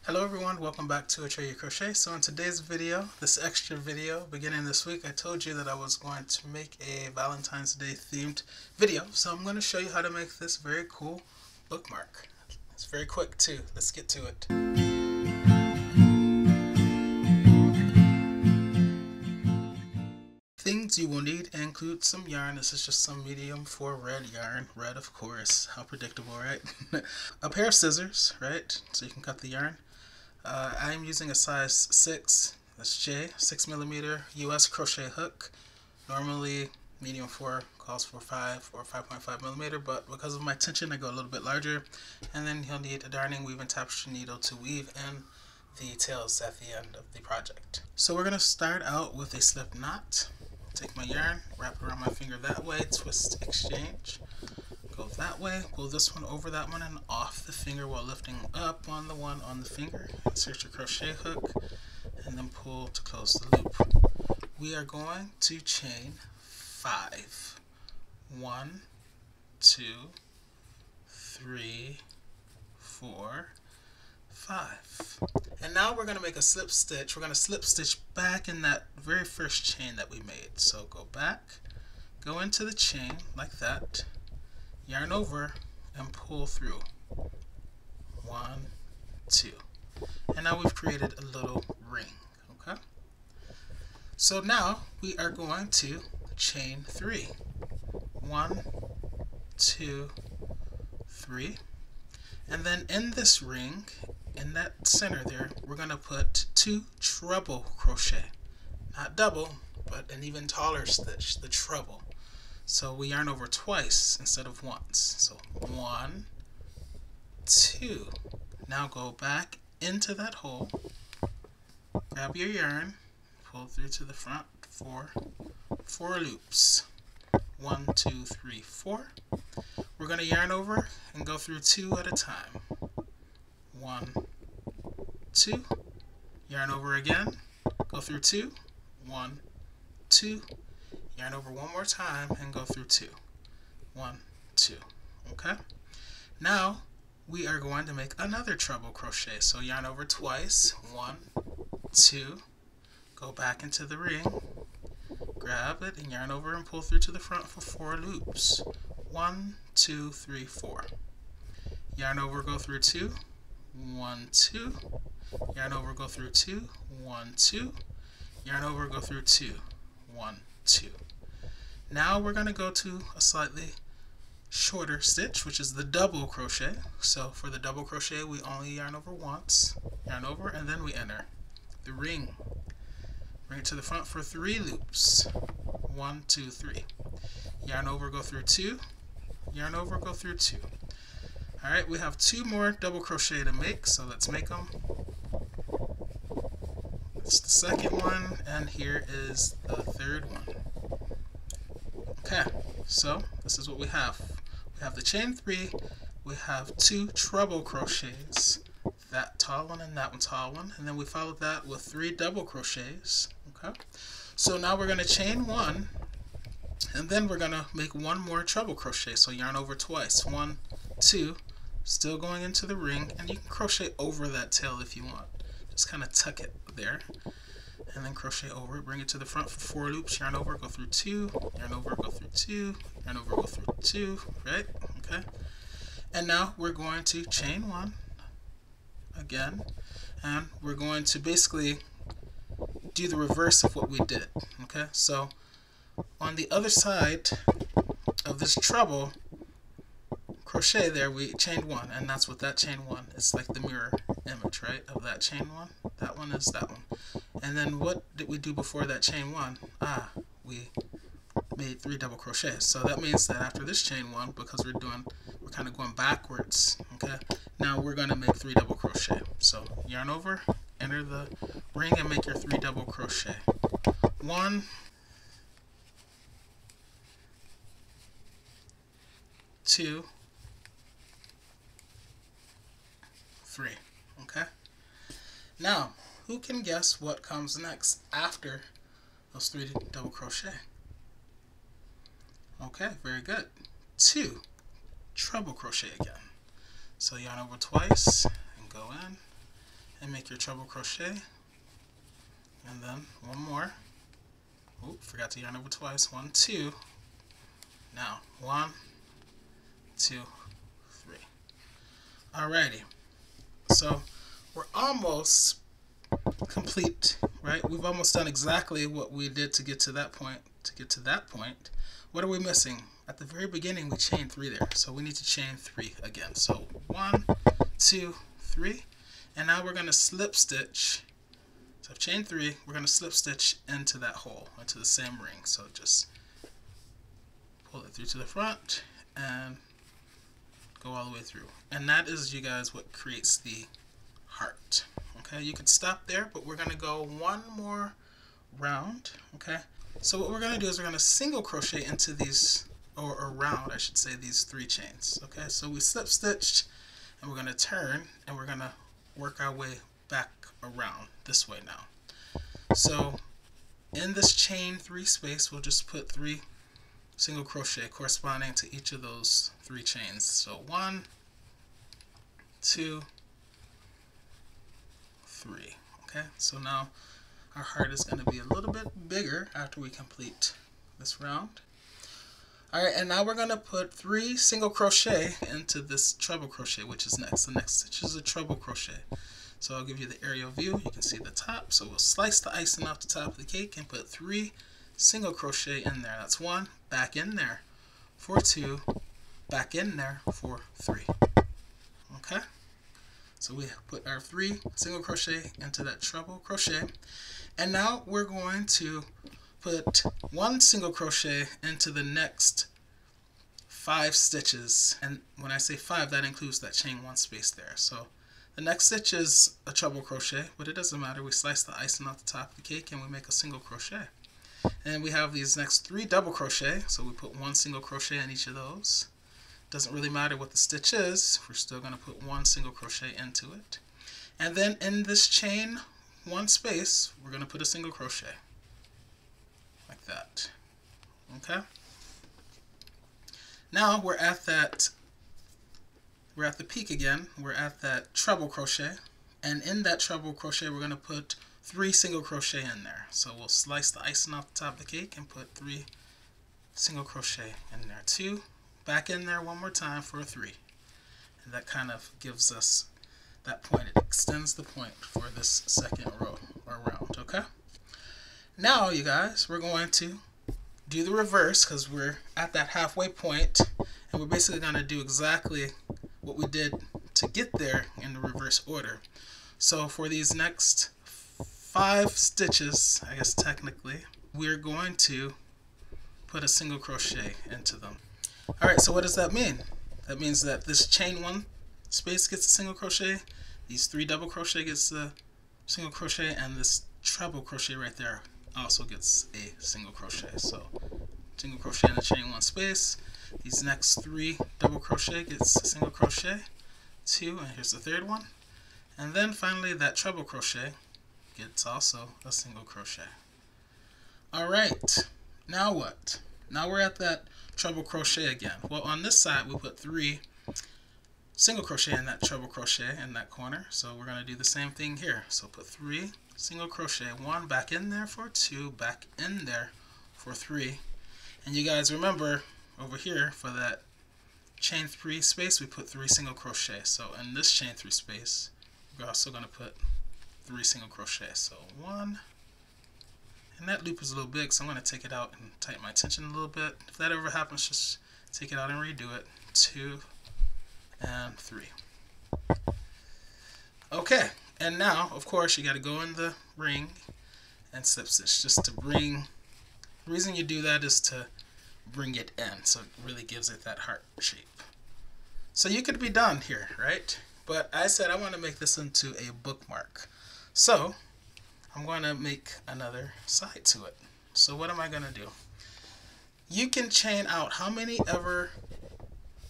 Hello everyone, welcome back to Atreyu Crochet. So in today's video, this extra video, beginning this week, I told you that I was going to make a Valentine's Day themed video. So I'm going to show you how to make this very cool bookmark. It's very quick too. Let's get to it. Things you will need include some yarn. This is just some medium 4 red yarn. Red, of course. How predictable, right? A pair of scissors, right? So you can cut the yarn. I'm using a size 6, that's J, 6mm US crochet hook. Normally medium 4 calls for 5 or 5.5mm, but because of my tension I go a little bit larger. And then you'll need a darning, weave, and tapestry needle to weave in the tails at the end of the project. So we're going to start out with a slip knot. Take my yarn, wrap it around my finger that way, twist, exchange. Go that way, pull this one over that one and off the finger while lifting up on the one on the finger. Insert your crochet hook and then pull to close the loop. We are going to chain 5. 1, 2, 3, 4, 5. And now we're going to make a slip stitch. We're going to slip stitch back in that very first chain that we made. So go back, go into the chain like that. Yarn over and pull through. 1, 2. And now we've created a little ring. Okay? So now we are going to chain 3. 1, 2, 3. And then in this ring, in that center there, we're going to put 2 treble crochet. Not double, but an even taller stitch, the treble. So we yarn over twice instead of once. So 1, 2. Now go back into that hole, grab your yarn, pull through to the front for 4 loops. 1, 2, 3, 4. We're going to yarn over and go through 2 at a time. 1, 2. Yarn over again, go through 2. 1, 2. Yarn over one more time and go through 2. 1, 2. Okay? Now we are going to make another treble crochet. So yarn over twice. 1, 2. Go back into the ring. Grab it and yarn over and pull through to the front for 4 loops. 1, 2, 3, 4. Yarn over, go through 2. 1, 2. Yarn over, go through 2. 1, 2. Yarn over, go through 2. 1, 2. Now we're going to go to a slightly shorter stitch, which is the double crochet. So for the double crochet, we only yarn over once. Yarn over, and then we enter the ring. Bring it to the front for 3 loops. 1, 2, 3. Yarn over, go through 2. Yarn over, go through 2. Alright, we have 2 more double crochet to make, so let's make them. It's the second one, and here is the third one. Okay, so this is what we have. We have the chain 3, we have 2 treble crochets, that tall one and that one tall one, and then we followed that with 3 double crochets. Okay, so now we're going to chain 1, and then we're going to make 1 more treble crochet. So yarn over twice. 1, 2, still going into the ring, and you can crochet over that tail if you want. Just kind of tuck it there. And then crochet over it, bring it to the front for 4 loops, yarn over, go through 2, yarn over, go through 2, yarn over, go through 2, right? Okay. And now we're going to chain 1 again, and we're going to basically do the reverse of what we did. Okay, so on the other side of this treble crochet there, we chained 1, and that's what that chain 1. It's like the mirror image, right, of that chain 1. That one is that one. And then what did we do before that chain 1? We made 3 double crochets. So that means that after this chain 1, because we're kind of going backwards, okay, now we're going to make 3 double crochet. So yarn over, enter the ring, and make your 3 double crochet. 1, 2, 3. Okay? Now, who can guess what comes next after those 3 double crochet? Okay, very good. 2 treble crochet again. So yarn over twice and go in and make your treble crochet, and then one more. Oop, forgot to yarn over twice. 1, 2. Now 1, 2, 3. Alrighty, so we're almost complete, right? We've almost done exactly what we did to get to that point. What are we missing? At the very beginning we chained 3 there, so we need to chain 3 again. So 1, 2, 3, and now we're going to slip stitch. So I've chained 3, we're going to slip stitch into that hole, into the same ring. So just pull it through to the front and go all the way through. And that is, you guys, what creates the heart. Okay, you could stop there, but we're going to go one more round. Okay, so what we're going to do is we're going to single crochet into these, or around, I should say, these 3 chains. Okay, so we slip stitched, and we're going to turn, and we're going to work our way back around this way now. So in this chain 3 space, we'll just put 3 single crochet corresponding to each of those 3 chains. So 1, 2, 3. Okay, so now our heart is going to be a little bit bigger after we complete this round. Alright, and now we're going to put 3 single crochet into this treble crochet, which is next. The next stitch is a treble crochet. So I'll give you the aerial view. You can see the top. So we'll slice the icing off the top of the cake and put 3 single crochet in there. That's 1, back in there for 2, back in there for 3. Okay, so we put our 3 single crochet into that treble crochet, and now we're going to put 1 single crochet into the next 5 stitches. And when I say 5, that includes that chain 1 space there. So the next stitch is a treble crochet, but it doesn't matter. We slice the icing off the top of the cake and we make a single crochet. And we have these next 3 double crochet, so we put 1 single crochet in each of those. Doesn't really matter what the stitch is, we're still going to put 1 single crochet into it. And then in this chain 1 space, we're going to put a single crochet. Like that. Okay? Now we're at the peak again. We're at that treble crochet, and in that treble crochet we're going to put 3 single crochet in there. So we'll slice the icing off the top of the cake and put 3 single crochet in there. 2, back in there one more time for a 3. And that kind of gives us that point. It extends the point for this second row or round. Okay? Now, you guys, we're going to do the reverse because we're at that halfway point, and we're basically going to do exactly what we did to get there in the reverse order. So for these next 5 stitches, I guess technically, we're going to put a single crochet into them. Alright, so what does that mean? That means that this chain 1 space gets a single crochet, these 3 double crochet gets a single crochet, and this treble crochet right there also gets a single crochet. So single crochet in the chain 1 space, these next 3 double crochet gets a single crochet, 2, and here's the 3rd one, and then finally that treble crochet gets also a single crochet. Alright, now what? Now we're at that treble crochet again. Well, on this side we put 3 single crochet in that treble crochet in that corner, so we're going to do the same thing here. So put 3 single crochet, 1 back in there for 2, back in there for 3, and you guys remember over here for that chain 3 space we put 3 single crochet. So in this chain 3 space we're also going to put 3 single crochet. So 1, and that loop is a little big, so I'm going to take it out and tighten my tension a little bit. If that ever happens, just take it out and redo it. 2 and 3. Okay, and now of course you got to go in the ring and slip stitch just to bring. The reason you do that is to bring it in, so it really gives it that heart shape. So you could be done here, right? But I said I want to make this into a bookmark, so I'm going to make another side to it. So what am I going to do? You can chain out how many ever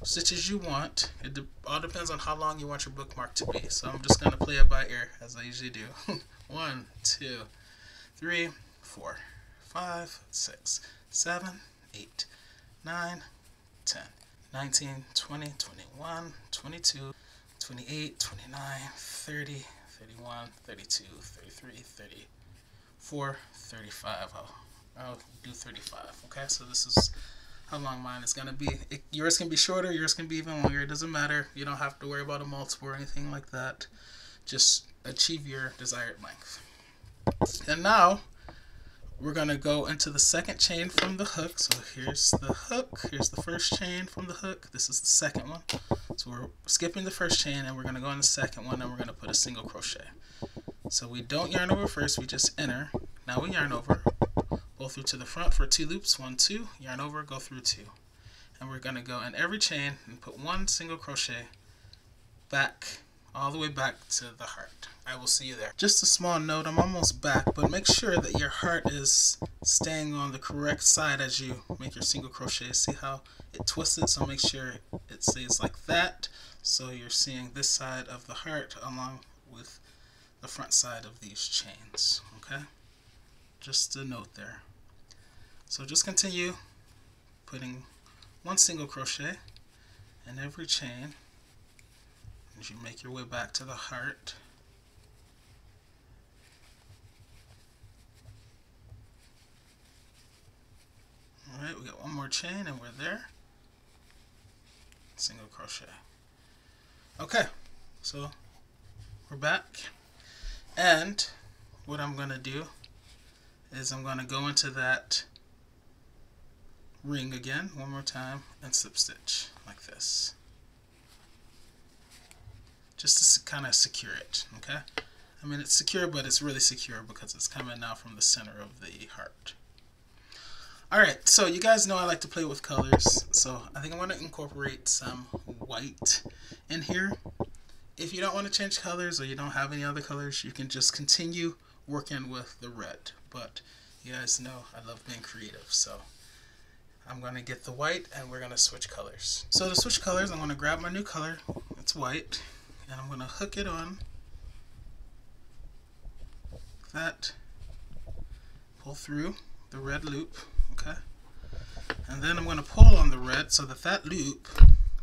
stitches you want. It all depends on how long you want your bookmark to be. So I'm just going to play it by ear as I usually do. 1, 2, 3, 4, 5, 6, 7, 8, 9, 10, 19, 20, 21, 22, 28, 29, 30, 31, 32, 33, 34, 35. I'll do 35. Okay, so this is how long mine is going to be. Yours can be shorter, yours can be even longer. It doesn't matter. You don't have to worry about a multiple or anything like that. Just achieve your desired length. And now we're going to go into the second chain from the hook. So here's the hook. Here's the first chain from the hook. This is the second one. So we're skipping the first chain and we're going to go in the second one and we're going to put a single crochet. So we don't yarn over first, we just enter. Now we yarn over, go through to the front for 2 loops, 1, 2, yarn over, go through 2. And we're going to go in every chain and put 1 single crochet back, all the way back to the heart. I will see you there. Just a small note, I'm almost back, but make sure that your heart is staying on the correct side as you make your single crochet. See how it twisted? So make sure it stays like that. So you're seeing this side of the heart along with the front side of these chains. Okay? Just a note there. So just continue putting 1 single crochet in every chain as you make your way back to the heart. Alright, we got 1 more chain and we're there. Single crochet. Okay, so we're back. And what I'm going to do is I'm going to go into that ring again one more time and slip stitch like this. Just to kind of secure it, okay? I mean, it's secure, but it's really secure because it's coming now from the center of the heart. Alright, so you guys know I like to play with colors, so I think I want to incorporate some white in here. If you don't want to change colors or you don't have any other colors, you can just continue working with the red. But you guys know I love being creative, so I'm going to get the white and we're going to switch colors. So to switch colors, I'm going to grab my new color, it's white, and I'm going to hook it on like that, pull through the red loop, okay, and then I'm going to pull on the red so that that loop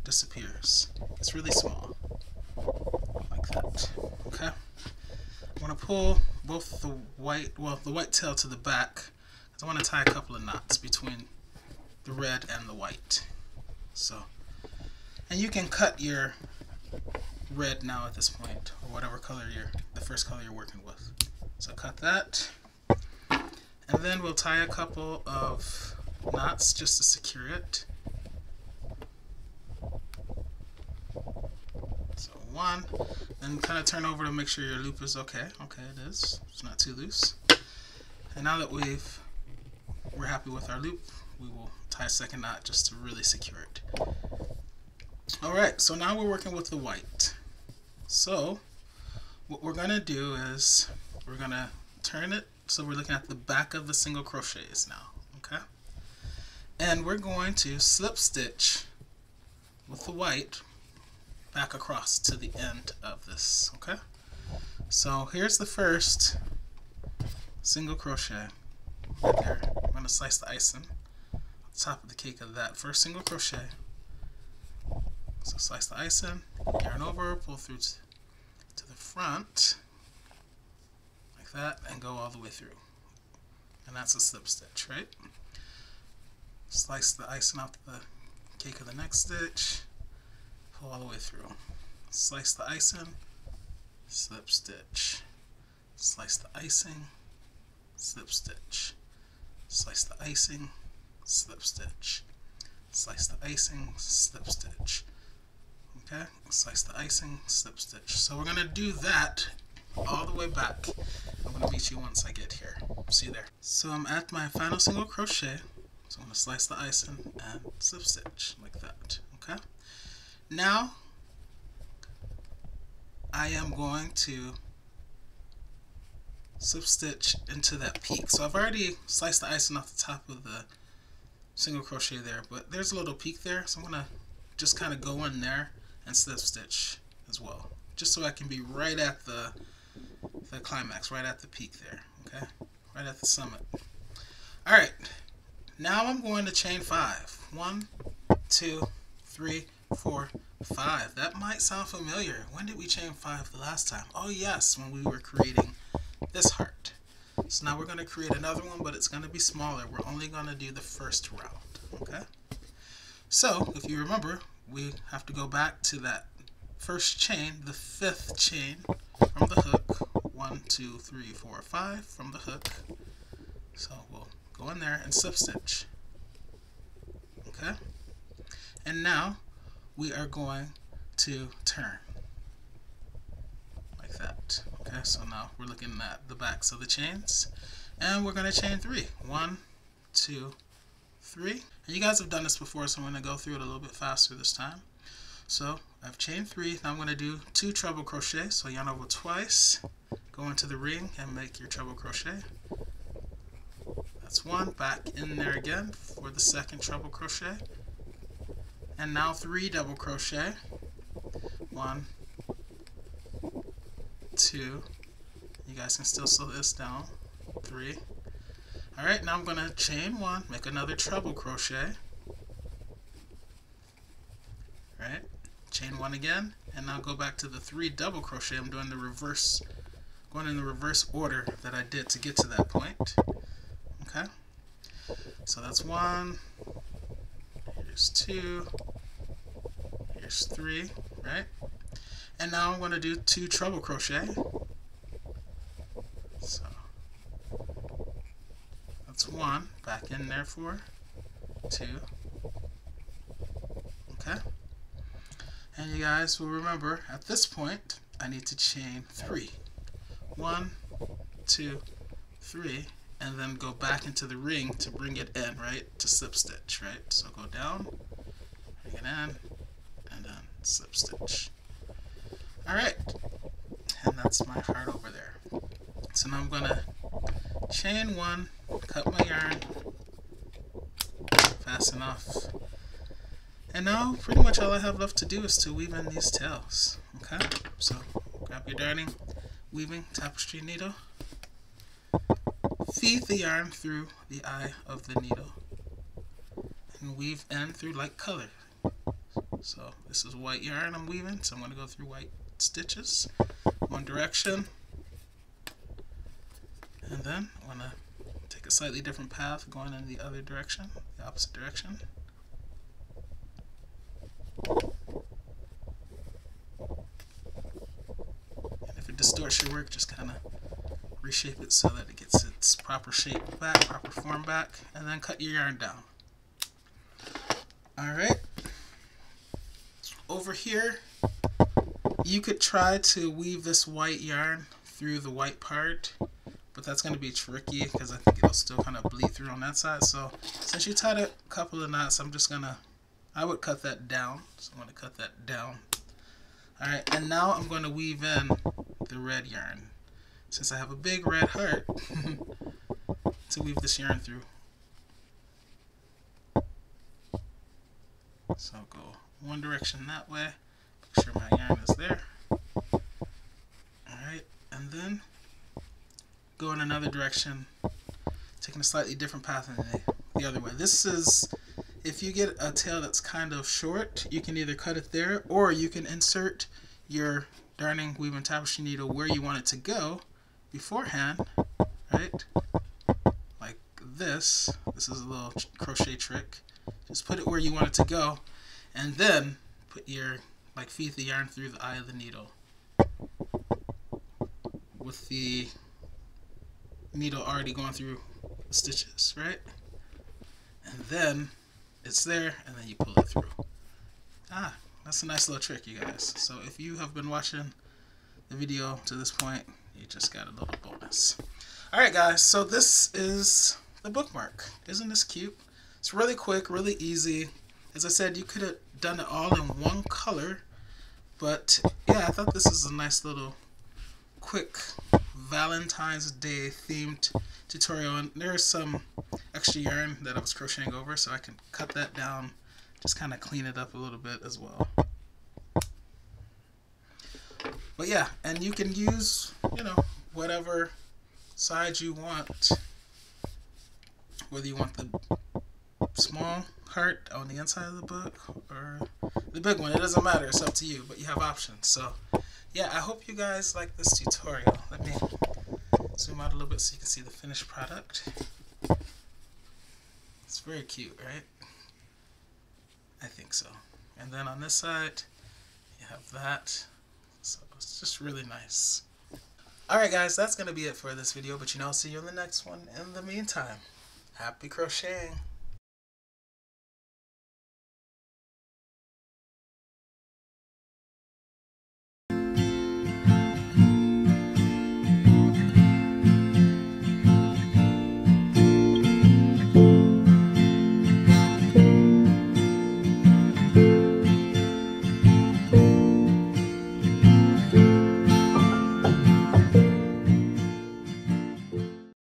disappears. It's really small, like that, okay. I'm going to pull both the white tail to the back because I want to tie a couple of knots between the red and the white. So, and you can cut your red now at this point, or whatever color the first color you're working with. So cut that, and then we'll tie a couple of knots just to secure it. So 1, and kind of turn over to make sure your loop is okay. Okay, it is. It's not too loose. And now that we're happy with our loop, we will tie a second knot just to really secure it. Alright, so now we're working with the white. So what we're going to do is we're going to turn it so we're looking at the back of the single crochets now, okay? And we're going to slip stitch with the white back across to the end of this, okay? So here's the first single crochet right there. I'm going to slice the icing on top of the cake of that first single crochet. So slice the icing, yarn over, pull through to the front like that, and go all the way through. And that's a slip stitch, right? Slice the icing off the cake of the next stitch, pull all the way through. Slice the icing, slip stitch. Slice the icing, slip stitch. Slice the icing, slip stitch. Slice the icing, slip stitch. Okay, slice the icing, slip stitch. So we're going to do that all the way back. I'm going to meet you once I get here. See you there. So I'm at my final single crochet. So I'm going to slice the icing and slip stitch like that. Okay. Now I am going to slip stitch into that peak. So I've already sliced the icing off the top of the single crochet there, but there's a little peak there, so I'm going to just kind of go in there and slip stitch as well, just so I can be right at the climax, right at the peak there, okay, right at the summit. Alright, now I'm going to chain 5. 1, 2, 3, 4, 5. That might sound familiar. When did we chain 5 the last time? Oh yes, when we were creating this heart. So now we're going to create another one, but it's going to be smaller. We're only going to do the first round. Okay? So, if you remember, we have to go back to that first chain, the 5th chain from the hook. 1, 2, 3, 4, 5 from the hook. So we'll go in there and slip stitch. Okay? And now we are going to turn like that. Okay, so now we're looking at the backs of the chains, and we're going to chain 3. 1, 2, 3. And you guys have done this before, so I'm going to go through it a little bit faster this time. So I've chained 3. Now I'm going to do 2 treble crochet. So yarn over twice, go into the ring and make your treble crochet. That's 1. Back in there again for the 2nd treble crochet. And now 3 double crochet. 1, 2. You guys can still slow this down. 3. Alright, now I'm going to chain 1, make another treble crochet. Right? Chain 1 again, and now go back to the 3 double crochet. I'm doing the reverse, going in the reverse order that I did to get to that point. Okay? So that's 1, here's 2, here's 3, right? And now I'm going to do 2 treble crochet. So that's 1, back in there for 2. Okay? And you guys will remember at this point I need to chain 3. 1, 2, 3, and then go back into the ring to bring it in, right? To slip stitch, right? So go down, bring it in, and then slip stitch. Alright, and that's my heart over there. So now I'm gonna chain 1, cut my yarn, fasten off. And now pretty much all I have left to do is to weave in these tails. Okay, so grab your darning weaving tapestry needle, feed the yarn through the eye of the needle, and weave in through light color. So this is white yarn I'm weaving, so I'm going to go through white stitches, one direction, and then I'm going to take a slightly different path going in the other direction, the opposite direction. And if it distorts your work, just kind of reshape it so that it gets its proper shape back, proper form back, and then cut your yarn down. Alright, over here you could try to weave this white yarn through the white part, but that's going to be tricky because I think it'll still kind of bleed through on that side. So since you tied a couple of knots, I'm just going to, I would cut that down. So I'm going to cut that down. Alright, and now I'm going to weave in the red yarn. Since I have a big red heart, to weave this yarn through. So I'll go one direction that way, make sure my yarn is there. Alright, and then go in another direction, taking a slightly different path than the other way. This is, if you get a tail that's kind of short, you can either cut it there, or you can insert your darning weaving tapestry needle where you want it to go beforehand, right? Like this. This is a little crochet trick. Just put it where you want it to go, and then put your, like, feed the yarn through the eye of the needle with the needle already going through the stitches, right? And then it's there, and then you pull it through. Ah, that's a nice little trick, you guys. So if you have been watching the video to this point, you just got a little bonus. Alright guys, so this is the bookmark. Isn't this cute? It's really quick, really easy. As I said, you could have done it all in one color, but yeah, I thought this is a nice little quick Valentine's Day themed tutorial. And there's some extra yarn that I was crocheting over, so I can cut that down, just kind of clean it up a little bit as well. But yeah, and you can use, you know, whatever size you want, whether you want the small part on the inside of the book or the big one. It doesn't matter. It's up to you, but you have options. So yeah, I hope you guys like this tutorial. Let me zoom out a little bit so you can see the finished product. It's very cute, right? I think so. And then on this side, you have that. So it's just really nice. Alright guys, that's going to be it for this video, but I'll see you in the next one. In the meantime, happy crocheting!